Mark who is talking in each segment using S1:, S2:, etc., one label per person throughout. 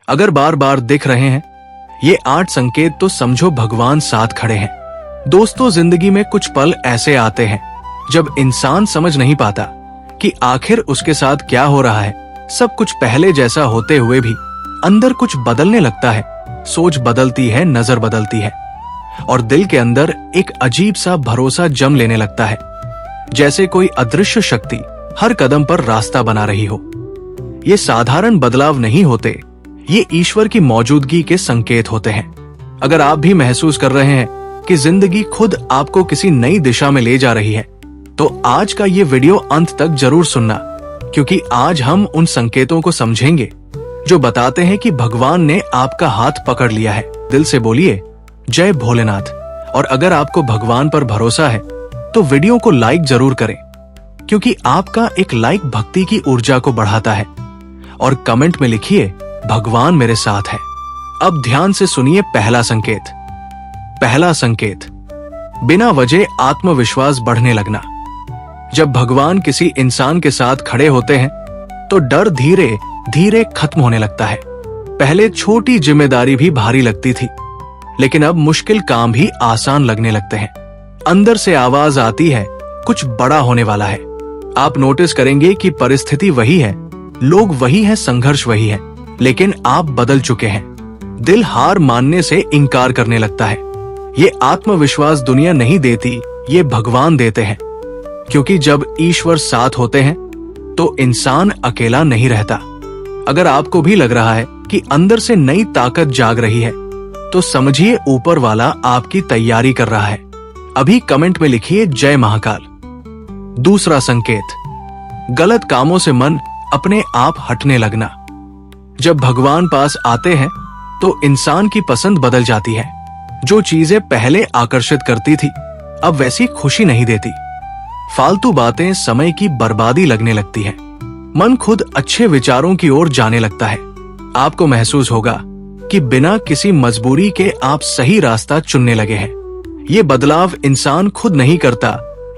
S1: अगर बार बार दिख रहे हैं ये 8 संकेत तो समझो भगवान साथ खड़े हैं। दोस्तों, जिंदगी में कुछ पल ऐसे आते हैं जब इंसान समझ नहीं पाता कि आखिर उसके साथ क्या हो रहा है। सब कुछ पहले जैसा होते हुए भी अंदर कुछ बदलने लगता है। सोच बदलती है, नजर बदलती है और दिल के अंदर एक अजीब सा भरोसा जम लेने लगता है, जैसे कोई अदृश्य शक्ति हर कदम पर रास्ता बना रही हो। ये साधारण बदलाव नहीं होते, ये ईश्वर की मौजूदगी के संकेत होते हैं। अगर आप भी महसूस कर रहे हैं कि जिंदगी खुद आपको किसी नई दिशा में ले जा रही है, तो आज का ये वीडियो अंत तक जरूर सुनना, क्योंकि आज हम उन संकेतों को समझेंगे जो बताते हैं कि भगवान ने आपका हाथ पकड़ लिया है। दिल से बोलिए जय भोलेनाथ। और अगर आपको भगवान पर भरोसा है तो वीडियो को लाइक जरूर करें, क्योंकि आपका एक लाइक भक्ति की ऊर्जा को बढ़ाता है। और कमेंट में लिखिए भगवान मेरे साथ है। अब ध्यान से सुनिए पहला संकेत। पहला संकेत, बिना वजह आत्मविश्वास बढ़ने लगना। जब भगवान किसी इंसान के साथ खड़े होते हैं तो डर धीरे धीरे खत्म होने लगता है। पहले छोटी जिम्मेदारी भी भारी लगती थी, लेकिन अब मुश्किल काम भी आसान लगने लगते हैं। अंदर से आवाज आती है कुछ बड़ा होने वाला है। आप नोटिस करेंगे कि परिस्थिति वही है, लोग वही है, संघर्ष वही है, लेकिन आप बदल चुके हैं। दिल हार मानने से इनकार करने लगता है। ये आत्मविश्वास दुनिया नहीं देती, ये भगवान देते हैं, क्योंकि जब ईश्वर साथ होते हैं तो इंसान अकेला नहीं रहता। अगर आपको भी लग रहा है कि अंदर से नई ताकत जाग रही है, तो समझिए ऊपर वाला आपकी तैयारी कर रहा है। अभी कमेंट में लिखिए जय महाकाल। दूसरा संकेत, गलत कामों से मन अपने आप हटने लगना। जब भगवान पास आते हैं तो इंसान की पसंद बदल जाती है। जो चीजें पहले आकर्षित करती थी अब वैसी खुशी नहीं देती। फालतू बातें समय की बर्बादी लगने लगती है। मन खुद अच्छे विचारों की ओर जाने लगता है। आपको महसूस होगा कि बिना किसी मजबूरी के आप सही रास्ता चुनने लगे हैं। ये बदलाव इंसान खुद नहीं करता,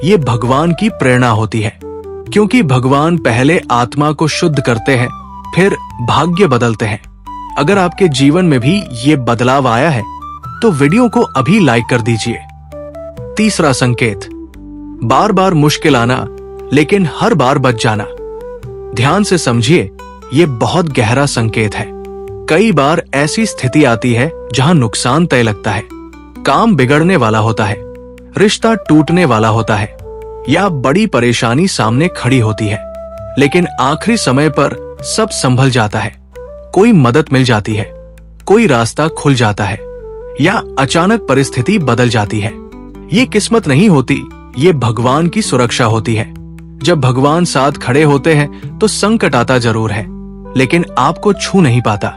S1: ये भगवान की प्रेरणा होती है, क्योंकि भगवान पहले आत्मा को शुद्ध करते हैं, फिर भाग्य बदलते हैं। अगर आपके जीवन में भी ये बदलाव आया है तो वीडियो को अभी लाइक कर दीजिए। तीसरा संकेत, बार बार मुश्किल आना लेकिन हर बार बच जाना। ध्यान से समझिए, ये बहुत गहरा संकेत है। कई बार ऐसी स्थिति आती है जहां नुकसान तय लगता है, काम बिगड़ने वाला होता है, रिश्ता टूटने वाला होता है, या बड़ी परेशानी सामने खड़ी होती है, लेकिन आखिरी समय पर सब संभल जाता है। कोई मदद मिल जाती है, कोई रास्ता खुल जाता है, या अचानक परिस्थिति बदल जाती है। ये किस्मत नहीं होती, ये भगवान की सुरक्षा होती है। जब भगवान साथ खड़े होते हैं तो संकट आता जरूर है, लेकिन आपको छू नहीं पाता।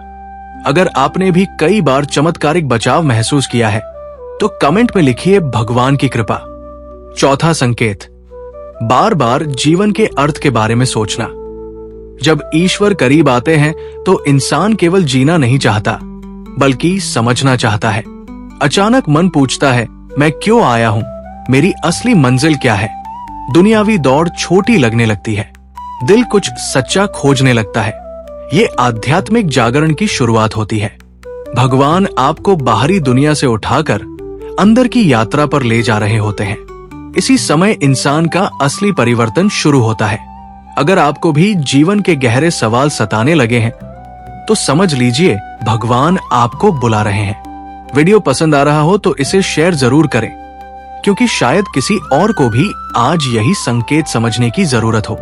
S1: अगर आपने भी कई बार चमत्कारिक बचाव महसूस किया है तो कमेंट में लिखिए भगवान की कृपा। चौथा संकेत, बार बार जीवन के अर्थ के बारे में सोचना। जब ईश्वर करीब आते हैं तो इंसान केवल जीना नहीं चाहता, बल्कि समझना चाहता है। अचानक मन पूछता है, मैं क्यों आया हूं? मेरी असली मंजिल क्या है? दुनियावी दौड़ छोटी लगने लगती है, दिल कुछ सच्चा खोजने लगता है। ये आध्यात्मिक जागरण की शुरुआत होती है। भगवान आपको बाहरी दुनिया से उठाकर अंदर की यात्रा पर ले जा रहे होते हैं। इसी समय इंसान का असली परिवर्तन शुरू होता है। अगर आपको भी जीवन के गहरे सवाल सताने लगे हैं तो समझ लीजिए भगवान आपको बुला रहे हैं। वीडियो पसंद आ रहा हो तो इसे शेयर जरूर करें, क्योंकि शायद किसी और को भी आज यही संकेत समझने की जरूरत हो।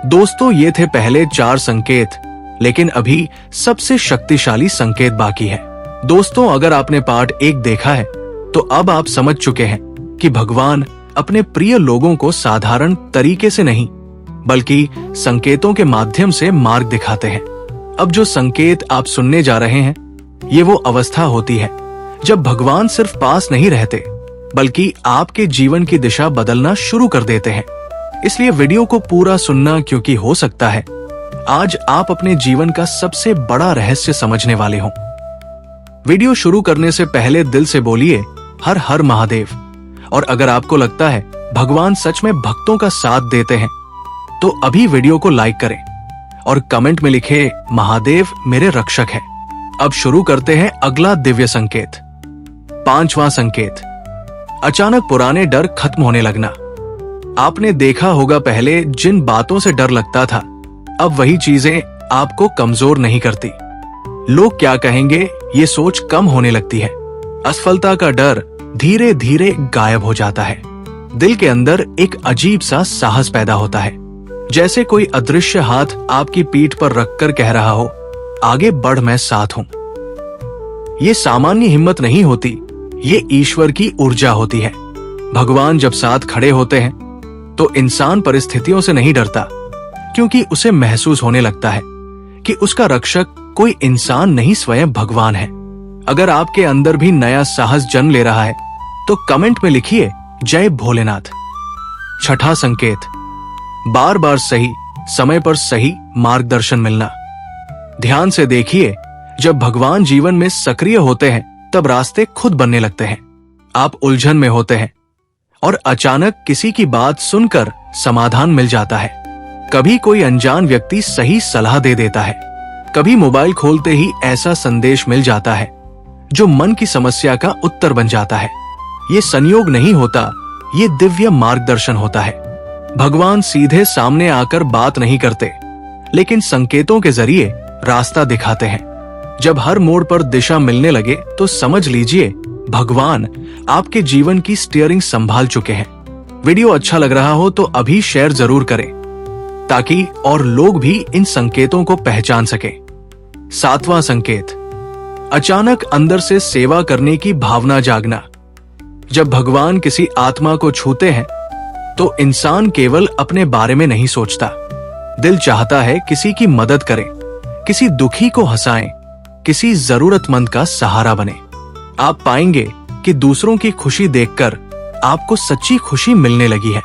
S1: दोस्तों, ये थे पहले 4 संकेत, लेकिन अभी सबसे शक्तिशाली संकेत बाकी है। दोस्तों, अगर आपने पार्ट 1 देखा है तो अब आप समझ चुके हैं कि भगवान अपने प्रिय लोगों को साधारण तरीके से नहीं, बल्कि संकेतों के माध्यम से मार्ग दिखाते हैं। अब जो संकेत आप सुनने जा रहे हैं, ये वो अवस्था होती है जब भगवान सिर्फ पास नहीं रहते, बल्कि आपके जीवन की दिशा बदलना शुरू कर देते हैं। इसलिए वीडियो को पूरा सुनना, क्योंकि हो सकता है आज आप अपने जीवन का सबसे बड़ा रहस्य समझने वाले हों। वीडियो शुरू करने से पहले दिल से बोलिए हर हर महादेव। और अगर आपको लगता है भगवान सच में भक्तों का साथ देते हैं तो अभी वीडियो को लाइक करें और कमेंट में लिखे महादेव मेरे रक्षक है। अब शुरू करते हैं अगला दिव्य संकेत। 5वां संकेत, अचानक पुराने डर खत्म होने लगना। आपने देखा होगा पहले जिन बातों से डर लगता था, अब वही चीजें आपको कमजोर नहीं करती। लोग क्या कहेंगे ये सोच कम होने लगती है। असफलता का डर धीरे धीरे गायब हो जाता है। दिल के अंदर एक अजीब सा साहस पैदा होता है, जैसे कोई अदृश्य हाथ आपकी पीठ पर रखकर कह रहा हो, आगे बढ़, मैं साथ हूं। ये सामान्य हिम्मत नहीं होती, ये ईश्वर की ऊर्जा होती है। भगवान जब साथ खड़े होते हैं तो इंसान परिस्थितियों से नहीं डरता, क्योंकि उसे महसूस होने लगता है कि उसका रक्षक कोई इंसान नहीं, स्वयं भगवान है। अगर आपके अंदर भी नया साहस जन्म ले रहा है तो कमेंट में लिखिए जय भोलेनाथ। 6वां संकेत, बार बार सही समय पर सही मार्गदर्शन मिलना। ध्यान से देखिए, जब भगवान जीवन में सक्रिय होते हैं तब रास्ते खुद बनने लगते हैं। आप उलझन में होते हैं और अचानक किसी की बात सुनकर समाधान मिल जाता है। कभी कोई अनजान व्यक्ति सही सलाह दे देता है, कभी मोबाइल खोलते ही ऐसा संदेश मिल जाता है जो मन की समस्या का उत्तर बन जाता है। ये संयोग नहीं होता, ये दिव्य मार्गदर्शन होता है। भगवान सीधे सामने आकर बात नहीं करते, लेकिन संकेतों के जरिए रास्ता दिखाते हैं। जब हर मोड़ पर दिशा मिलने लगे तो समझ लीजिए भगवान आपके जीवन की स्टीयरिंग संभाल चुके हैं। वीडियो अच्छा लग रहा हो तो अभी शेयर जरूर करें, ताकि और लोग भी इन संकेतों को पहचान सके। 7वां संकेत, अचानक अंदर से सेवा करने की भावना जागना। जब भगवान किसी आत्मा को छूते हैं तो इंसान केवल अपने बारे में नहीं सोचता। दिल चाहता है किसी की मदद करें, किसी दुखी को हंसाएं, किसी जरूरतमंद का सहारा बने। आप पाएंगे कि दूसरों की खुशी देखकर आपको सच्ची खुशी मिलने लगी है।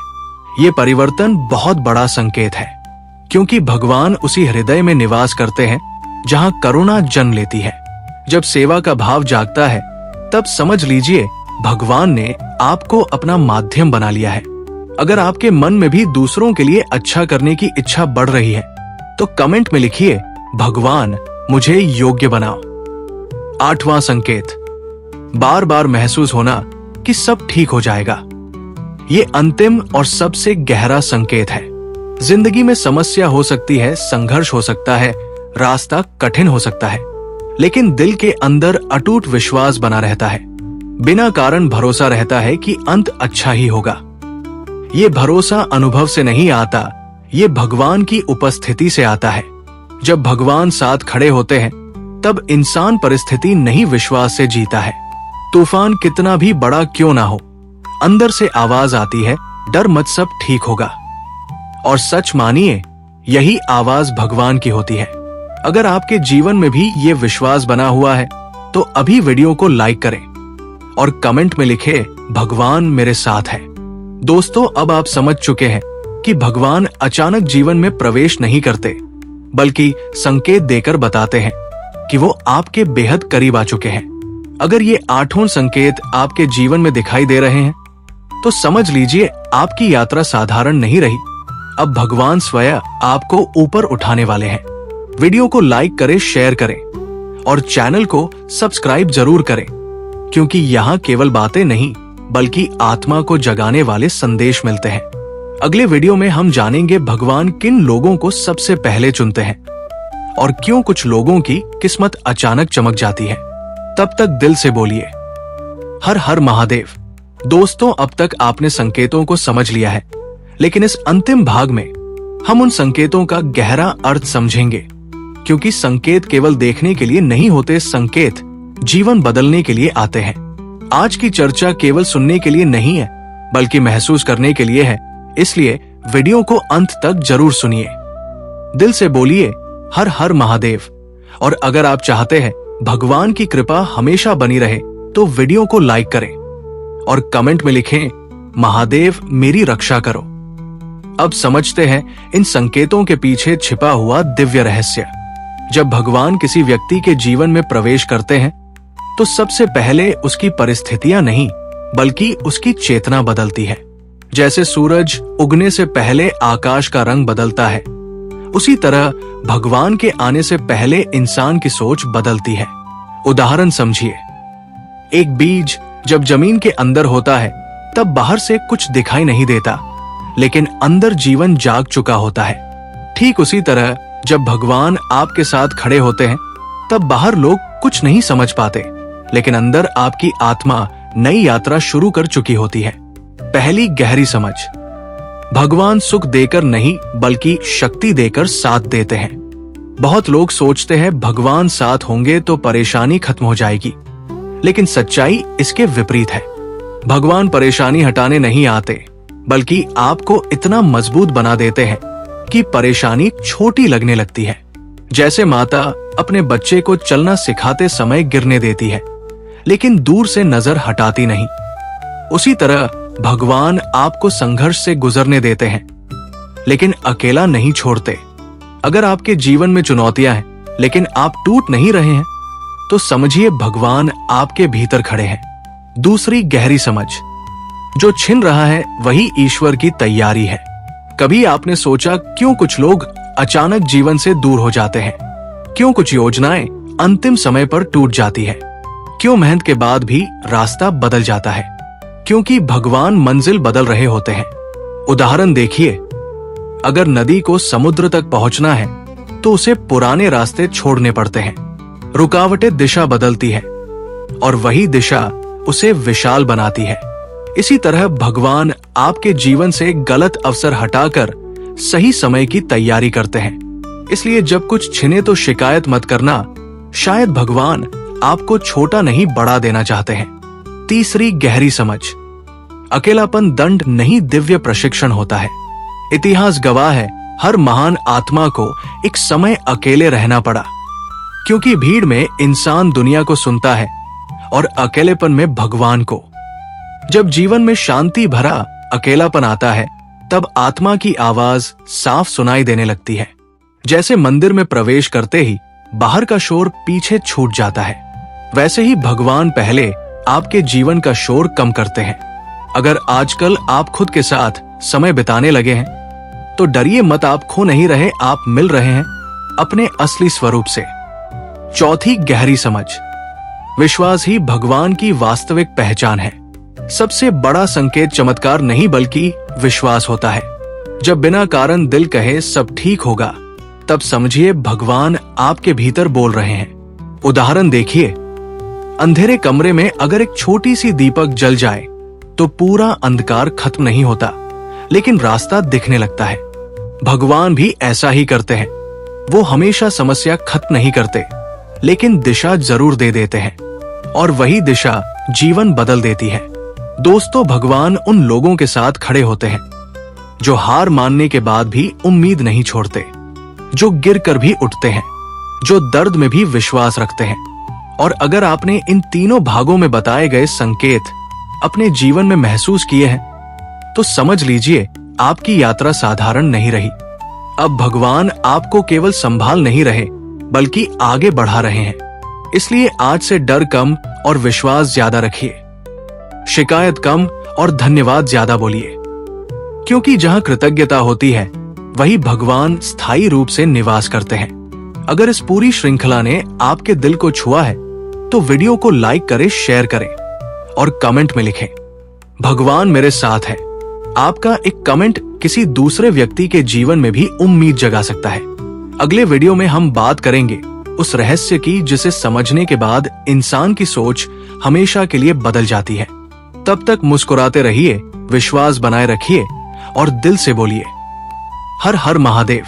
S1: ये परिवर्तन बहुत बड़ा संकेत है, क्योंकि भगवान उसी हृदय में निवास करते हैं जहां करुणा जन्म लेती है। जब सेवा का भाव जागता है तब समझ लीजिए भगवान ने आपको अपना माध्यम बना लिया है। अगर आपके मन में भी दूसरों के लिए अच्छा करने की इच्छा बढ़ रही है तो कमेंट में लिखिए भगवान मुझे योग्य बनाओ। 8वां संकेत, बार बार महसूस होना कि सब ठीक हो जाएगा। ये अंतिम और सबसे गहरा संकेत है। जिंदगी में समस्या हो सकती है, संघर्ष हो सकता है, रास्ता कठिन हो सकता है, लेकिन दिल के अंदर अटूट विश्वास बना रहता है। बिना कारण भरोसा रहता है कि अंत अच्छा ही होगा। ये भरोसा अनुभव से नहीं आता, ये भगवान की उपस्थिति से आता है। जब भगवान साथ खड़े होते हैं तब इंसान परिस्थिति नहीं, विश्वास से जीता है। तूफान कितना भी बड़ा क्यों ना हो, अंदर से आवाज आती है, डर मत, सब ठीक होगा। और सच मानिए, यही आवाज भगवान की होती है। अगर आपके जीवन में भी ये विश्वास बना हुआ है तो अभी वीडियो को लाइक करें और कमेंट में लिखे भगवान मेरे साथ है। दोस्तों, अब आप समझ चुके हैं कि भगवान अचानक जीवन में प्रवेश नहीं करते, बल्कि संकेत देकर बताते हैं कि वो आपके बेहद करीब आ चुके हैं। अगर ये 8 संकेत आपके जीवन में दिखाई दे रहे हैं तो समझ लीजिए आपकी यात्रा साधारण नहीं रही। अब भगवान स्वयं आपको ऊपर उठाने वाले हैं। वीडियो को लाइक करें, शेयर करें और चैनल को सब्सक्राइब जरूर करें, क्योंकि यहाँ केवल बातें नहीं बल्कि आत्मा को जगाने वाले संदेश मिलते हैं। अगले वीडियो में हम जानेंगे भगवान किन लोगों को सबसे पहले चुनते हैं और क्यों कुछ लोगों की किस्मत अचानक चमक जाती है। तब तक दिल से बोलिए हर हर महादेव। दोस्तों, अब तक आपने संकेतों को समझ लिया है, लेकिन इस अंतिम भाग में हम उन संकेतों का गहरा अर्थ समझेंगे, क्योंकि संकेत केवल देखने के लिए नहीं होते, संकेत जीवन बदलने के लिए आते हैं। आज की चर्चा केवल सुनने के लिए नहीं है, बल्कि महसूस करने के लिए है। इसलिए वीडियो को अंत तक जरूर सुनिए। दिल से बोलिए हर हर महादेव। और अगर आप चाहते हैं भगवान की कृपा हमेशा बनी रहे तो वीडियो को लाइक करें और कमेंट में लिखें महादेव मेरी रक्षा करो। अब समझते हैं इन संकेतों के पीछे छिपा हुआ दिव्य रहस्य। जब भगवान किसी व्यक्ति के जीवन में प्रवेश करते हैं तो सबसे पहले उसकी परिस्थितियां नहीं बल्कि उसकी चेतना बदलती है। जैसे सूरज उगने से पहले आकाश का रंग बदलता है, उसी तरह भगवान के आने से पहले इंसान की सोच बदलती है। उदाहरण समझिए, एक बीज जब जमीन के अंदर होता है तब बाहर से कुछ दिखाई नहीं देता, लेकिन अंदर जीवन जाग चुका होता है। ठीक उसी तरह जब भगवान आपके साथ खड़े होते हैं तब बाहर लोग कुछ नहीं समझ पाते, लेकिन अंदर आपकी आत्मा नई यात्रा शुरू कर चुकी होती है। पहली गहरी समझ, भगवान सुख देकर नहीं बल्कि शक्ति देकर साथ देते हैं। बहुत लोग सोचते हैं भगवान साथ होंगे तो परेशानी खत्म हो जाएगी, लेकिन सच्चाई इसके विपरीत है। भगवान परेशानी हटाने नहीं आते, बल्कि आपको इतना मजबूत बना देते हैं कि परेशानी छोटी लगने लगती है। जैसे माता अपने बच्चे को चलना सिखाते समय गिरने देती है, लेकिन दूर से नजर हटाती नहीं, उसी तरह भगवान आपको संघर्ष से गुजरने देते हैं, लेकिन अकेला नहीं छोड़ते। अगर आपके जीवन में चुनौतियां हैं, लेकिन आप टूट नहीं रहे हैं, तो समझिए भगवान आपके भीतर खड़े हैं। दूसरी गहरी समझ, जो छिन रहा है वही ईश्वर की तैयारी है। कभी आपने सोचा क्यों कुछ लोग अचानक जीवन से दूर हो जाते हैं? क्यों कुछ योजनाएं अंतिम समय पर टूट जाती है? क्यों मेहनत के बाद भी रास्ता बदल जाता है? क्योंकि भगवान मंजिल बदल रहे होते हैं। उदाहरण देखिए, अगर नदी को समुद्र तक पहुंचना है तो उसे पुराने रास्ते छोड़ने पड़ते हैं। रुकावटें दिशा बदलती है और वही दिशा उसे विशाल बनाती है। इसी तरह भगवान आपके जीवन से गलत अवसर हटाकर सही समय की तैयारी करते हैं। इसलिए जब कुछ छिने तो शिकायत मत करना, शायद भगवान आपको छोटा नहीं बड़ा देना चाहते हैं। तीसरी गहरी समझ, अकेलापन दंड नहीं दिव्य प्रशिक्षण होता है। इतिहास गवाह है, हर महान आत्मा को एक समय अकेले रहना पड़ा, क्योंकि भीड़ में इंसान दुनिया को सुनता है और अकेलेपन में भगवान को। जब जीवन में शांति भरा अकेलापन आता है तब आत्मा की आवाज साफ सुनाई देने लगती है। जैसे मंदिर में प्रवेश करते ही बाहर का शोर पीछे छूट जाता है, वैसे ही भगवान पहले आपके जीवन का शोर कम करते हैं। अगर आजकल आप खुद के साथ समय बिताने लगे हैं तो डरिए मत, आप खो नहीं रहे, आप मिल रहे हैं अपने असली स्वरूप से। चौथी गहरी समझ, विश्वास ही भगवान की वास्तविक पहचान है। सबसे बड़ा संकेत चमत्कार नहीं बल्कि विश्वास होता है। जब बिना कारण दिल कहे सब ठीक होगा, तब समझिए भगवान आपके भीतर बोल रहे हैं। उदाहरण देखिए, अंधेरे कमरे में अगर एक छोटी सी दीपक जल जाए तो पूरा अंधकार खत्म नहीं होता, लेकिन रास्ता दिखने लगता है। भगवान भी ऐसा ही करते हैं। वो हमेशा समस्या खत्म नहीं करते, लेकिन दिशा जरूर दे देते हैं, और वही दिशा जीवन बदल देती है। दोस्तों, भगवान उन लोगों के साथ खड़े होते हैं जो हार मानने के बाद भी उम्मीद नहीं छोड़ते, जो गिर कर भी उठते हैं, जो दर्द में भी विश्वास रखते हैं। और अगर आपने इन तीनों भागों में बताए गए संकेत अपने जीवन में महसूस किए हैं, तो समझ लीजिए आपकी यात्रा साधारण नहीं रही। अब भगवान आपको केवल संभाल नहीं रहे, बल्कि आगे बढ़ा रहे हैं। इसलिए आज से डर कम और विश्वास ज्यादा रखिए, शिकायत कम और धन्यवाद ज्यादा बोलिए, क्योंकि जहां कृतज्ञता होती है वही भगवान स्थायी रूप से निवास करते हैं। अगर इस पूरी श्रृंखला ने आपके दिल को छुआ है तो वीडियो को लाइक करें, शेयर करें और कमेंट में लिखें, भगवान मेरे साथ है। आपका एक कमेंट किसी दूसरे व्यक्ति के जीवन में भी उम्मीद जगा सकता है। अगले वीडियो में हम बात करेंगे उस रहस्य की जिसे समझने के बाद इंसान की सोच हमेशा के लिए बदल जाती है। तब तक मुस्कुराते रहिए, विश्वास बनाए रखिए और दिल से बोलिए, हर हर महादेव।